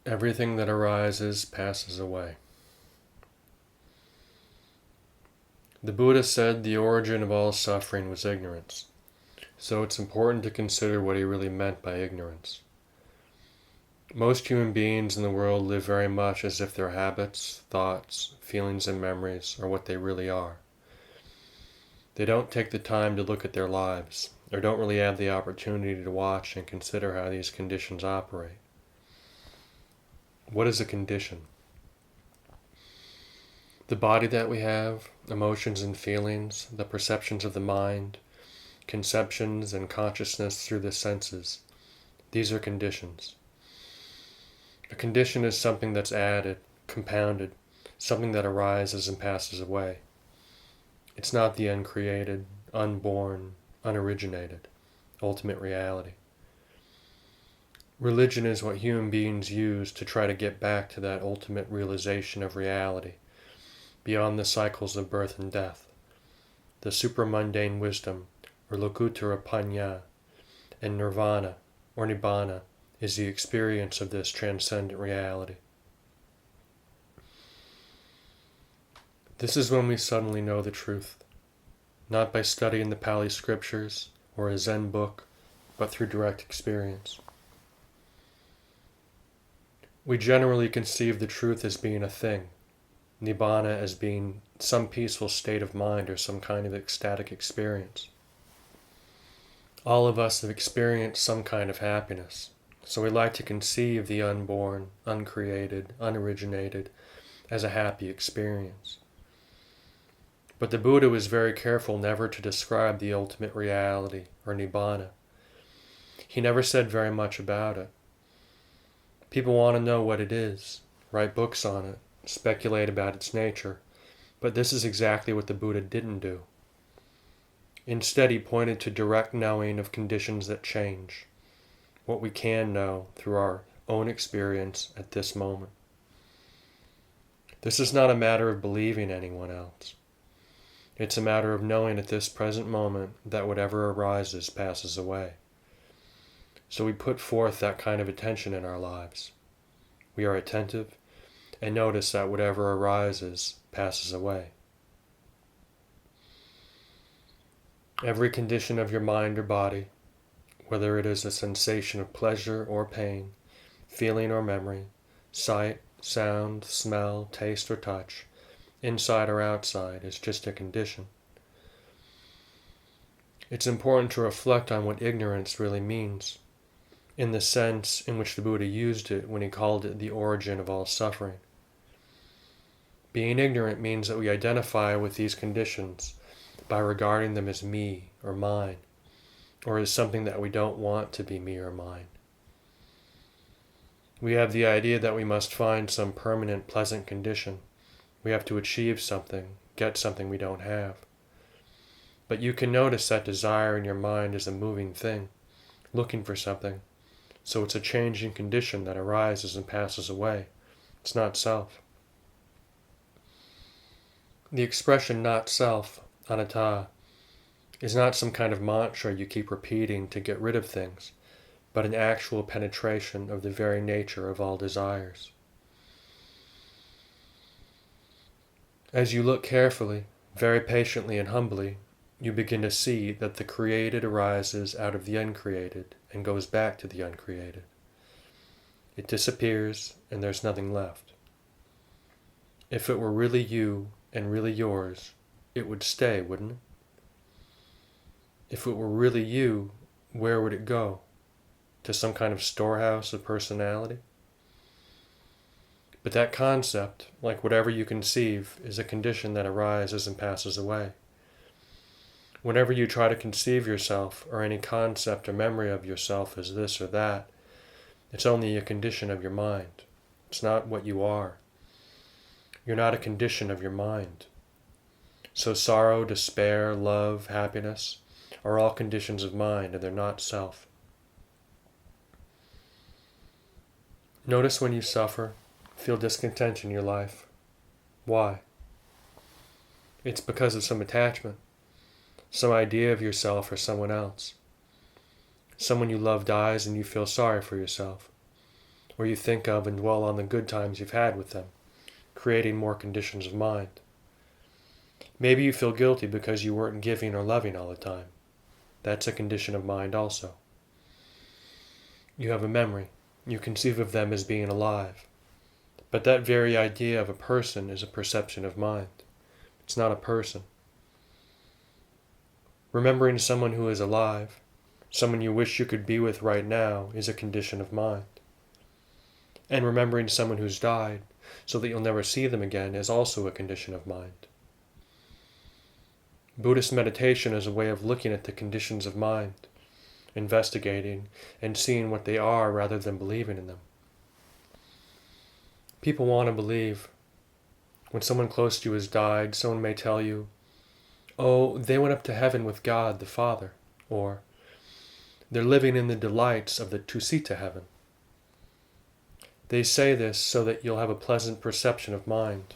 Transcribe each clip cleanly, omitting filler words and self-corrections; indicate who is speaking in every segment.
Speaker 1: Everything that arises passes away. The Buddha said the origin of all suffering was ignorance, so it's important to consider what he really meant by ignorance. Most human beings in the world live very much as if their habits, thoughts, feelings, and memories are what they really are. They don't take the time to look at their lives, or don't really have the opportunity to watch and consider how these conditions operate. What is a condition? The body that we have, emotions and feelings, the perceptions of the mind, conceptions and consciousness through the senses, these are conditions. A condition is something that's added, compounded, something that arises and passes away. It's not the uncreated, unborn, unoriginated, ultimate reality. Religion is what human beings use to try to get back to that ultimate realization of reality, beyond the cycles of birth and death. The supramundane wisdom, or Lokuttara Panya, and nirvana, or nibbana, is the experience of this transcendent reality. This is when we suddenly know the truth, not by studying the Pali scriptures or a Zen book, but through direct experience. We generally conceive the truth as being a thing, nibbana as being some peaceful state of mind or some kind of ecstatic experience. All of us have experienced some kind of happiness, so we like to conceive the unborn, uncreated, unoriginated as a happy experience. But the Buddha was very careful never to describe the ultimate reality, or nibbana. He never said very much about it. People want to know what it is, write books on it, speculate about its nature, but this is exactly what the Buddha didn't do. Instead, he pointed to direct knowing of conditions that change, what we can know through our own experience at this moment. This is not a matter of believing anyone else. It's a matter of knowing at this present moment that whatever arises passes away. So we put forth that kind of attention in our lives. We are attentive and notice that whatever arises passes away. Every condition of your mind or body, whether it is a sensation of pleasure or pain, feeling or memory, sight, sound, smell, taste or touch, inside or outside, is just a condition. It's important to reflect on what ignorance really means, in the sense in which the Buddha used it when he called it the origin of all suffering. Being ignorant means that we identify with these conditions by regarding them as me or mine, or as something that we don't want to be me or mine. We have the idea that we must find some permanent, pleasant condition. We have to achieve something, get something we don't have. But you can notice that desire in your mind is a moving thing, looking for something. So it's a changing condition that arises and passes away. It's not self. The expression not self, anatta, is not some kind of mantra you keep repeating to get rid of things, but an actual penetration of the very nature of all desires. As you look carefully, very patiently and humbly, you begin to see that the created arises out of the uncreated and goes back to the uncreated. It disappears and there's nothing left. If it were really you and really yours, it would stay, wouldn't it? If it were really you, where would it go? To some kind of storehouse of personality? But that concept, like whatever you conceive, is a condition that arises and passes away. Whenever you try to conceive yourself or any concept or memory of yourself as this or that, it's only a condition of your mind. It's not what you are. You're not a condition of your mind. So sorrow, despair, love, happiness are all conditions of mind, and they're not self. Notice when you suffer, feel discontent in your life. Why? It's because of some attachment, some idea of yourself or someone else. Someone you love dies and you feel sorry for yourself. or you think of and dwell on the good times you've had with them, creating more conditions of mind. Maybe you feel guilty because you weren't giving or loving all the time. That's a condition of mind also. You have a memory. You conceive of them as being alive. But that very idea of a person is a perception of mind. It's not a person. Remembering someone who is alive, someone you wish you could be with right now, is a condition of mind. And remembering someone who's died, so that you'll never see them again, is also a condition of mind. Buddhist meditation is a way of looking at the conditions of mind, investigating and seeing what they are rather than believing in them. People want to believe. When someone close to you has died, someone may tell you, "Oh, they went up to heaven with God the Father," or "They're living in the delights of the Tusita heaven." They say this so that you'll have a pleasant perception of mind.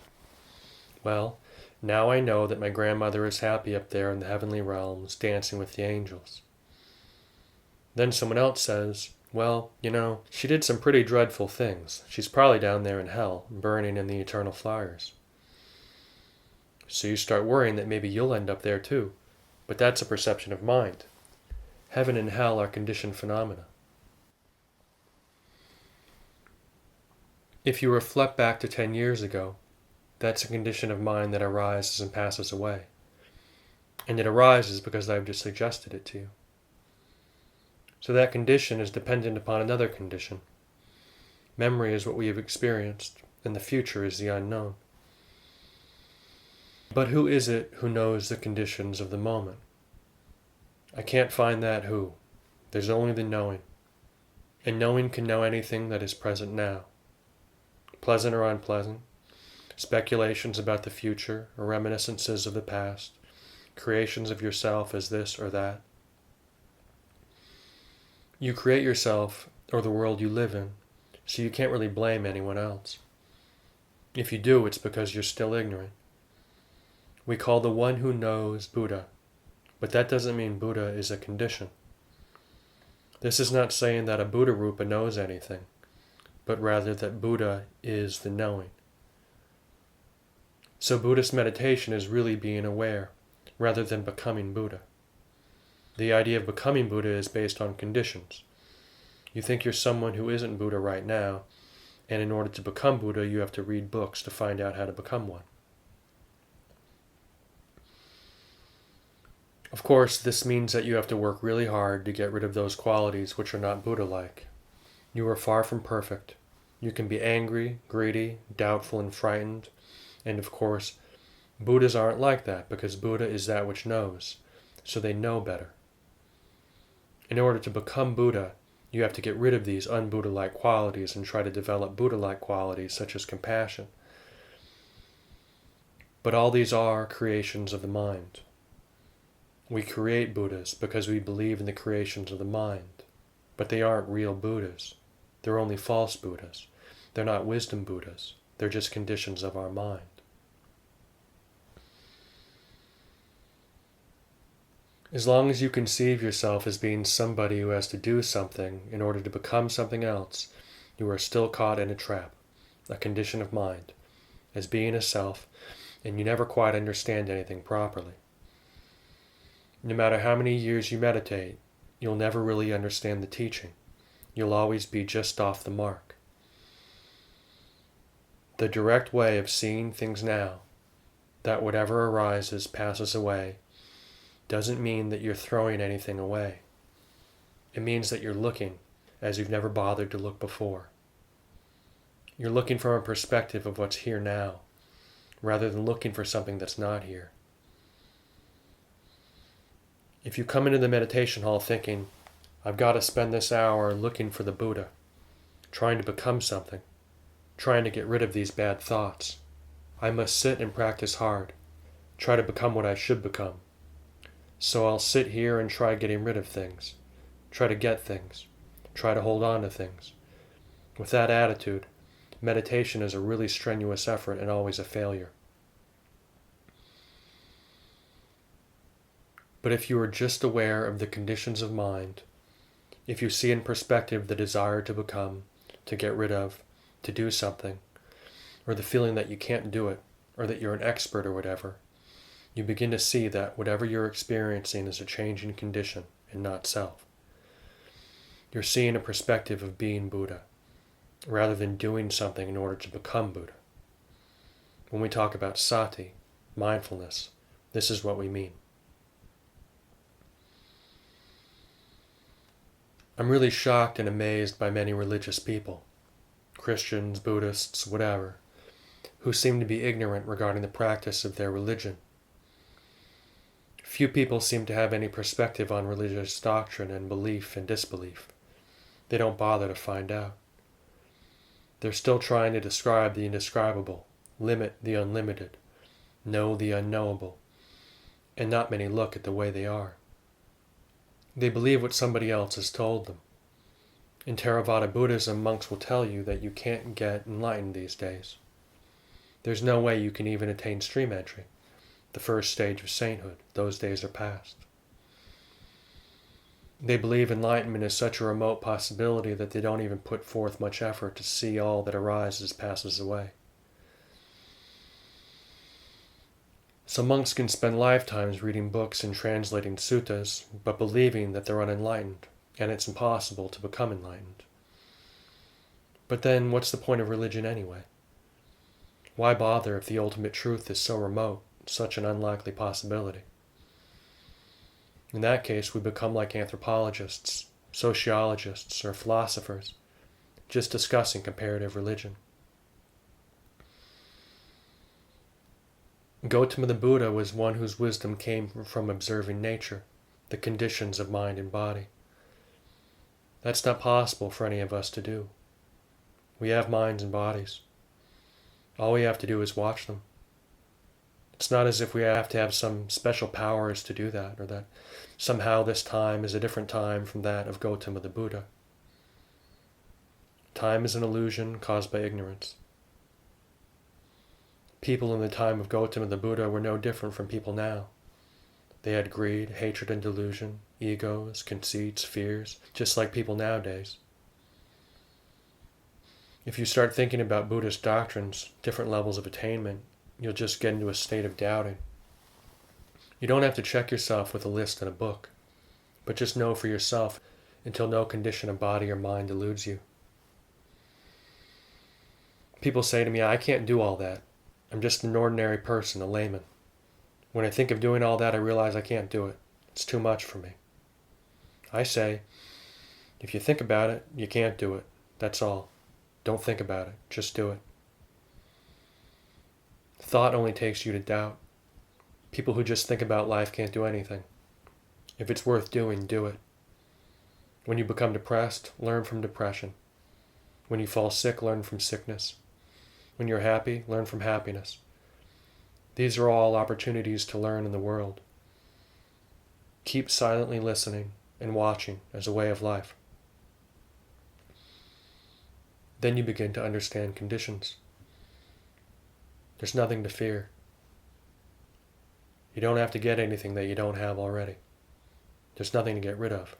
Speaker 1: Well, now I know that my grandmother is happy up there in the heavenly realms, dancing with the angels. Then someone else says, "Well, she did some pretty dreadful things. She's probably down there in hell, burning in the eternal fires." So you start worrying that maybe you'll end up there too. But that's a perception of mind. Heaven and hell are conditioned phenomena. If you reflect back to 10 years ago, that's a condition of mind that arises and passes away. And it arises because I've just suggested it to you. So that condition is dependent upon another condition. Memory is what we have experienced, and the future is the unknown. But who is it who knows the conditions of the moment? I can't find that who. There's only the knowing. And knowing can know anything that is present now. Pleasant or unpleasant, speculations about the future or reminiscences of the past, creations of yourself as this or that. You create yourself or the world you live in, so you can't really blame anyone else. If you do, it's because you're still ignorant. We call the one who knows Buddha, but that doesn't mean Buddha is a condition. This is not saying that a Buddha Rupa knows anything, but rather that Buddha is the knowing. So Buddhist meditation is really being aware, rather than becoming Buddha. The idea of becoming Buddha is based on conditions. You think you're someone who isn't Buddha right now, and in order to become Buddha, you have to read books to find out how to become one. Of course, this means that you have to work really hard to get rid of those qualities which are not Buddha-like. You are far from perfect. You can be angry, greedy, doubtful, and frightened. And of course, Buddhas aren't like that because Buddha is that which knows, so they know better. In order to become Buddha, you have to get rid of these un-Buddha-like qualities and try to develop Buddha-like qualities such as compassion. But all these are creations of the mind. We create Buddhas because we believe in the creations of the mind, but they aren't real Buddhas. They're only false Buddhas. They're not wisdom Buddhas. They're just conditions of our mind. As long as you conceive yourself as being somebody who has to do something in order to become something else, you are still caught in a trap, a condition of mind, as being a self, and you never quite understand anything properly. No matter how many years you meditate, you'll never really understand the teaching. You'll always be just off the mark. The direct way of seeing things now, that whatever arises passes away, doesn't mean that you're throwing anything away. It means that you're looking as you've never bothered to look before. You're looking from a perspective of what's here now, rather than looking for something that's not here. If you come into the meditation hall thinking, "I've got to spend this hour looking for the Buddha, trying to become something, trying to get rid of these bad thoughts. I must sit and practice hard, try to become what I should become. So I'll sit here and try getting rid of things, try to get things, try to hold on to things." With that attitude, meditation is a really strenuous effort and always a failure. But if you are just aware of the conditions of mind, if you see in perspective the desire to become, to get rid of, to do something, or the feeling that you can't do it, or that you're an expert or whatever, you begin to see that whatever you're experiencing is a changing condition and not self. You're seeing a perspective of being Buddha, rather than doing something in order to become Buddha. When we talk about sati, mindfulness, this is what we mean. I'm really shocked and amazed by many religious people, Christians, Buddhists, whatever, who seem to be ignorant regarding the practice of their religion. Few people seem to have any perspective on religious doctrine and belief and disbelief. They don't bother to find out. They're still trying to describe the indescribable, limit the unlimited, know the unknowable, and not many look at the way they are. They believe what somebody else has told them. In Theravada Buddhism, monks will tell you that you can't get enlightened these days. There's no way you can even attain stream entry, the first stage of sainthood. Those days are past. They believe enlightenment is such a remote possibility that they don't even put forth much effort to see all that arises passes away. So monks can spend lifetimes reading books and translating suttas, but believing that they're unenlightened, and it's impossible to become enlightened. But then, what's the point of religion anyway? Why bother if the ultimate truth is so remote, such an unlikely possibility? In that case, we become like anthropologists, sociologists, or philosophers, just discussing comparative religion. Gautama the Buddha was one whose wisdom came from observing nature, the conditions of mind and body. That's not possible for any of us to do. We have minds and bodies. All we have to do is watch them. It's not as if we have to have some special powers to do that, or that somehow this time is a different time from that of Gautama the Buddha. Time is an illusion caused by ignorance. People in the time of Gautama the Buddha were no different from people now. They had greed, hatred, and delusion, egos, conceits, fears, just like people nowadays. If you start thinking about Buddhist doctrines, different levels of attainment, you'll just get into a state of doubting. You don't have to check yourself with a list in a book, but just know for yourself until no condition of body or mind deludes you. People say to me, I can't do all that. I'm just an ordinary person, a layman. When I think of doing all that, I realize I can't do it. It's too much for me. I say, if you think about it, you can't do it. That's all. Don't think about it. Just do it. Thought only takes you to doubt. People who just think about life can't do anything. If it's worth doing, do it. When you become depressed, learn from depression. When you fall sick, learn from sickness. When you're happy, learn from happiness. These are all opportunities to learn in the world. Keep silently listening and watching as a way of life. Then you begin to understand conditions. There's nothing to fear. You don't have to get anything that you don't have already. There's nothing to get rid of.